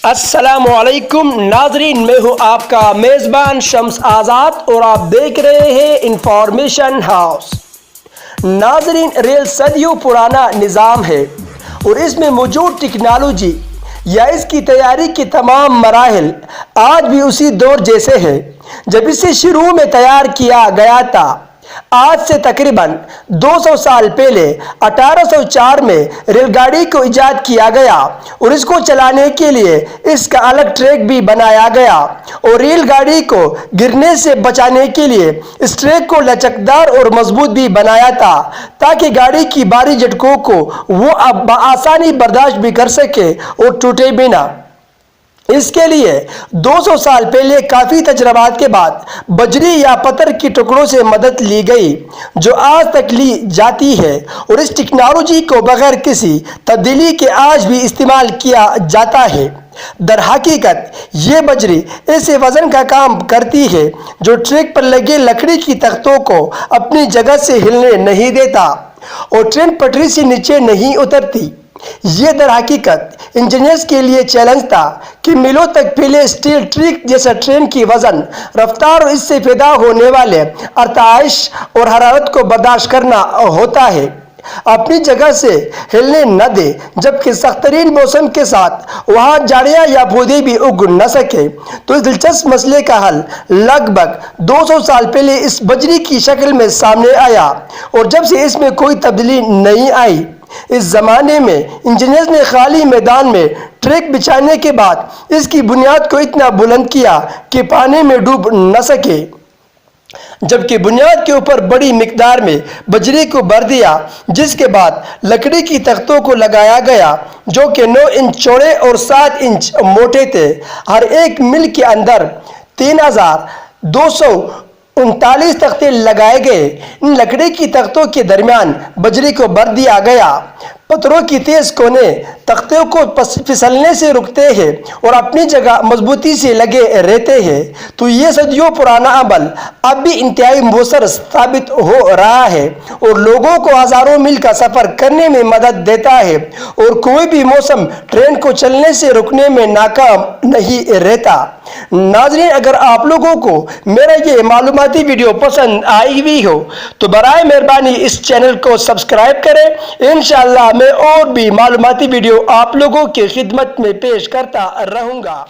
السلام علیکم ناظرین، میں ہوں آپ کا میزبان شمس آزاد اور آپ دیکھ رہے ہیں انفارمیشن ہاؤس۔ ناظرین، ریل صدیوں پرانا نظام ہے اور اس میں موجود ٹیکنالوجی یا اس کی تیاری کے تمام مراحل آج بھی اسی دور جیسے ہیں جب اسے شروع میں تیار کیا گیا تھا۔ آج سے تقریباً 200 سال پہلے 1804 میں ریل گاڑی کو ایجاد کیا گیا اور اس کو چلانے کے لیے اس کا الگ ٹریک بھی بنایا گیا اور ریل گاڑی کو گرنے سے بچانے کے لیے اس ٹریک کو لچکدار اور مضبوط بھی بنایا تھا تاکہ گاڑی کی بھاری جھٹکوں کو وہ بآسانی برداشت بھی کر سکے اور ٹوٹے بھی نہ۔ اس کے لیے 200 سال پہلے کافی تجربات کے بعد بجری یا پتھر کے ٹکڑوں سے مدد لی گئی جو آج تک لی جاتی ہے اور اس ٹیکنالوجی کو بغیر کسی تبدیلی کے آج بھی استعمال کیا جاتا ہے۔ در حقیقت یہ بجری ایسے وزن کا کام کرتی ہے جو ٹریک پر لگے لکڑی کی تختوں کو اپنی جگہ سے ہلنے نہیں دیتا اور ٹرین پٹری سے نیچے نہیں اترتی۔ یہ در حقیقت انجینئرز کے لیے چیلنج تھا کہ میلوں تک پہلے اسٹیل ٹریک جیسا ٹرین کی وزن، رفتار اور اس سے پیدا ہونے والے ارتعاش اور حرارت کو برداشت کرنا ہوتا ہے، اپنی جگہ سے ہلنے نہ دے، جبکہ سخت ترین موسم کے ساتھ وہاں جھاڑیاں یا پودے بھی اگ نہ سکے۔ تو اس دلچسپ مسئلے کا حل لگ بھگ 200 سال پہلے اس بجری کی شکل میں سامنے آیا اور جب سے اس میں کوئی تبدیلی نہیں آئی۔ اس زمانے میں انجینئرز نے خالی میدان میں ٹریک بچھانے کے بعد اس کی بنیاد کو اتنا بلند کیا کہ پانی میں ڈوب نہ سکے، جبکہ بنیاد کے اوپر بڑی مقدار میں بجری کو بھر دیا، جس کے بعد لکڑی کی تختوں کو لگایا گیا جو کہ 9 انچ چوڑے اور 7 انچ موٹے تھے۔ ہر ایک مل کے اندر 3239 تختے لگائے گئے۔ ان لکڑی کی تختوں کے درمیان بجری کو بھر دیا گیا۔ پتھروں کی تیز کونے تختوں کو پھسلنے سے رکتے ہیں اور اپنی جگہ مضبوطی سے لگے رہتے ہیں۔ تو یہ صدیوں پرانا عمل اب بھی انتہائی مؤثر ثابت ہو رہا ہے اور لوگوں کو ہزاروں میل کا سفر کرنے میں مدد دیتا ہے اور کوئی بھی موسم ٹرین کو چلنے سے روکنے میں ناکام نہیں رہتا۔ ناظرین، اگر آپ لوگوں کو میرا یہ معلوماتی ویڈیو پسند آئی ہوئی ہو تو برائے مہربانی اس چینل کو سبسکرائب کریں۔ انشاءاللہ میں اور بھی معلوماتی ویڈیو آپ لوگوں کی خدمت میں پیش کرتا رہوں گا۔